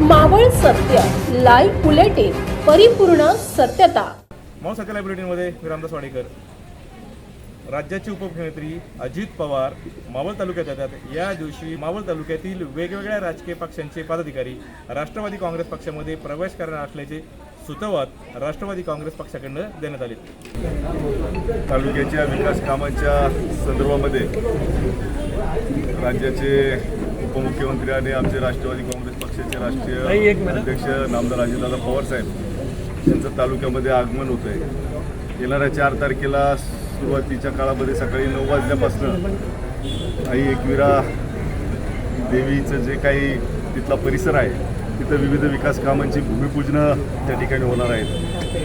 मावळ सत्य live bulletin, परिपूर्ण सत्यता. मावळ सत्य लाईव्ह बुलेटिनमध्ये मी रामदास वाडेकर. राज्याचे उपमुख्यमंत्री अजित पवार मावळ तालुक्यात येतात. या दिवशी मावळ तालुक्यातील वेगवेगळ्या राजकीय पक्षांचे पदाधिकारी राष्ट्रवादी काँग्रेस पक्षामध्ये प्रवेश करणार असल्याचे सुतोवाच राष्ट्रवादी काँग्रेस पक्षाकडून देण्यात आले. तालुक्याच्या विकास कामांच्या संदर्भामध्ये राज्याचे उपमुख्यमंत्री आणि आमचे राष्ट्रवादी काँग्रेस पक्षाचे राष्ट्रीय अध्यक्ष नामदार अजितदादा पवार साहेब यांचं तालुक्यामध्ये आगमन होत आहे. येणाऱ्या 4 तारखेला सुरुवातीच्या काळामध्ये सकाळी 9 वाजल्यापासून आई एकविरा देवीचं जे काही तिथला परिसर आहे तिथं विविध विकास कामांची भूमिपूजनं त्या ठिकाणी होणार आहेत.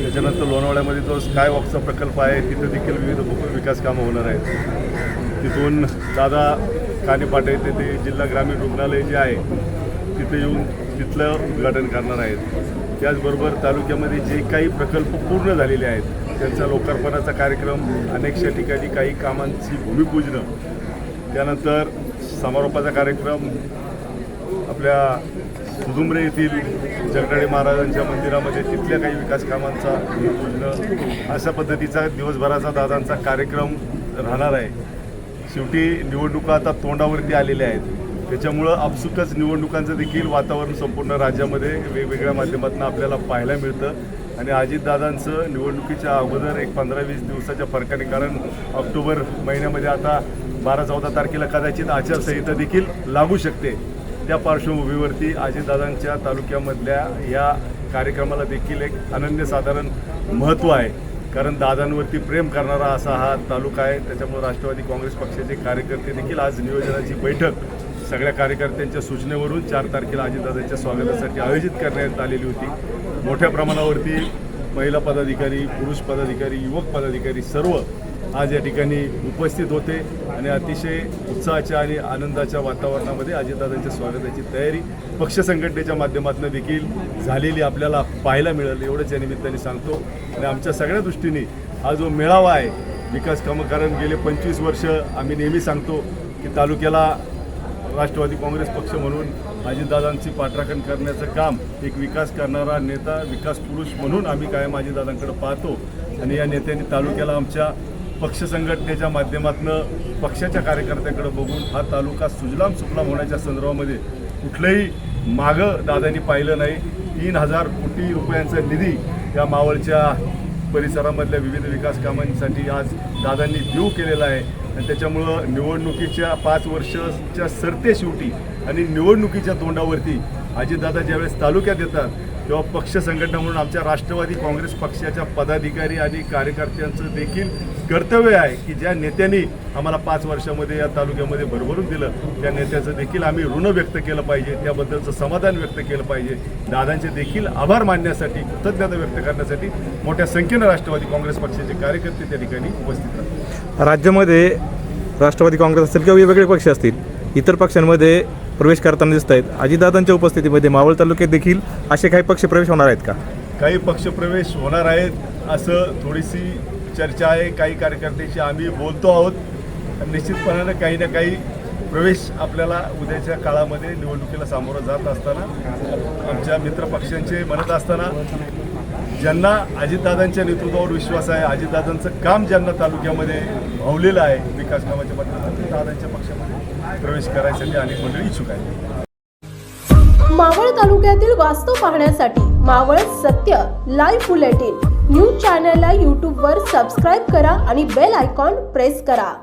त्याच्यानंतर लोणावळ्यामध्ये जो स्काय वॉकचा प्रकल्प आहे तिथं देखील विविध विकास कामं होणार आहेत. तिथून दादा कानेपाटे येथे ते जिल्हा ग्रामीण रुग्णालय जे आहे तिथे येऊन तिथलं उद्घाटन करणार आहेत. त्याचबरोबर तालुक्यामध्ये जे काही प्रकल्प पूर्ण झालेले आहेत त्यांचा लोकार्पणाचा कार्यक्रम, अनेकशा ठिकाणी काही कामांची भूमिपूजनं, त्यानंतर समारोपाचा कार्यक्रम आपल्या सुदुंबरे येथील जगदाळे महाराजांच्या मंदिरामध्ये तिथल्या काही विकास कामांचा भूमिपूजनं, अशा पद्धतीचा दिवसभराचा दादांचा कार्यक्रम राहणार आहे. शेवटी निवडणुका आता तोंडावरती आलेल्या आहेत. त्याच्यामुळं आपसुकच निवडणुकांचं देखील वातावरण संपूर्ण राज्यामध्ये वेगवेगळ्या माध्यमातून आपल्याला पाहायला मिळतं. आणि अजितदादांचं निवडणुकीच्या अगोदर एक 15-20 दिवसाच्या फरकाने, कारण ऑक्टोबर महिन्यामध्ये आता 12-14 तारखेला कदाचित आचारसंहिता देखील लागू शकते, त्या पार्श्वभूमीवरती अजितदादांच्या तालुक्यामधल्या या कार्यक्रमाला देखील एक अनन्यसाधारण महत्त्व आहे. कारण दादांवरती प्रेम करणारा असा हा तालुका आहे. त्याच्यामुळे राष्ट्रवादी काँग्रेस पक्षाचे कार्यकर्ते देखील आज नियोजनाची बैठक सगळ्या कार्यकर्त्यांच्या सूचनेवरून 4 तारखेला अजितदादांच्या स्वागतासाठी आयोजित करण्यात आलेली होती. मोठ्या प्रमाणावरती महिला पदाधिकारी, पुरुष पदाधिकारी, युवक पदाधिकारी सर्व आज या ठिकाणी उपस्थित होते आणि अतिशय उत्साहाच्या आणि आनंदाच्या वातावरणामध्ये अजितदादांच्या स्वागताची तयारी पक्ष संघटनेच्या माध्यमातून देखील झालेली आपल्याला पाहायला मिळेल, एवढंच या निमित्ताने सांगतो. आणि आमच्या सगळ्या दृष्टीने हा जो मेळावा आहे विकास कामं, कारण गेले 25 वर्ष आम्ही नेहमी सांगतो की तालुक्याला राष्ट्रवादी काँग्रेस पक्ष म्हणून अजितदादांची पाठराखण करण्याचं काम एक विकास करणारा नेता, विकास पुरुष म्हणून आम्ही कायम अजितदादांकडे पाहतो. आणि या नेत्यांनी तालुक्याला आमच्या पक्ष संघटनेच्या माध्यमातून पक्षाच्या कार्यकर्त्यांकडे बघून हा तालुका सुजलाम सुफलाम होण्याच्या संदर्भामध्ये कुठलंही मागं दादांनी पाहिलं नाही. 3000 कोटी रुपयांचा निधी या मावळच्या परिसरामधल्या विविध विकास कामांसाठी आज दादांनी देऊ केलेला आहे. आणि त्याच्यामुळं निवडणुकीच्या 5 वर्षाच्या सरतेशेवटी आणि निवडणुकीच्या तोंडावरती अजितदादा ज्यावेळेस तालुक्यात येतात तेव्हा पक्ष संघटना म्हणून आमच्या राष्ट्रवादी काँग्रेस पक्षाच्या पदाधिकारी आणि कार्यकर्त्यांचं देखील कर्तव्य आहे की ज्या नेत्यांनी आम्हाला 5 वर्षामध्ये या तालुक्यामध्ये भरभरून दिलं त्या नेत्याचं देखील आम्ही ऋण व्यक्त केलं पाहिजे, त्याबद्दलचं समाधान व्यक्त केलं पाहिजे. दादांचे देखील आभार मानण्यासाठी, कृतज्ञता व्यक्त करण्यासाठी मोठ्या संख्येनं राष्ट्रवादी काँग्रेस पक्षाचे कार्यकर्ते त्या ठिकाणी उपस्थित आहेत. राज्यामध्ये राष्ट्रवादी काँग्रेस असेल किंवा वेगवेगळे पक्ष असतील, इतर पक्षांमध्ये प्रवेश करताना दिसत आहेत. अजितदादांच्या उपस्थितीमध्ये मावळ तालुक्यात देखील असे काही पक्ष प्रवेश होणार आहेत का? काही पक्षप्रवेश होणार आहेत असं थोडीशी चर्चा आहे. काही कार्यकर्त्यांशी आम्ही बोलतो आहोत. निश्चितपणानं काही ना काही प्रवेश आपल्याला उद्याच्या काळामध्ये निवडणुकीला सामोरं जात असताना आमच्या मित्रपक्षांचे म्हणत असताना ज्यांना अजितदादांच्या नेतृत्वावर विश्वास आहे, अजितदादांचं काम ज्यांना तालुक्यामध्ये भावलेलं आहे विकास कामाच्या माध्यमातून, दादांच्या पक्षामध्ये प्रवेश करायसाठी अनेक मंडळी इच्छुक आहेत. मावळ तालुक्यातील वास्तव पाहण्यासाठी मावळ सत्य लाईव्ह बुलेटिन न्यूज चॅनलला यूट्यूबवर सबस्क्राईब करा आणि बेल आयकॉन प्रेस करा.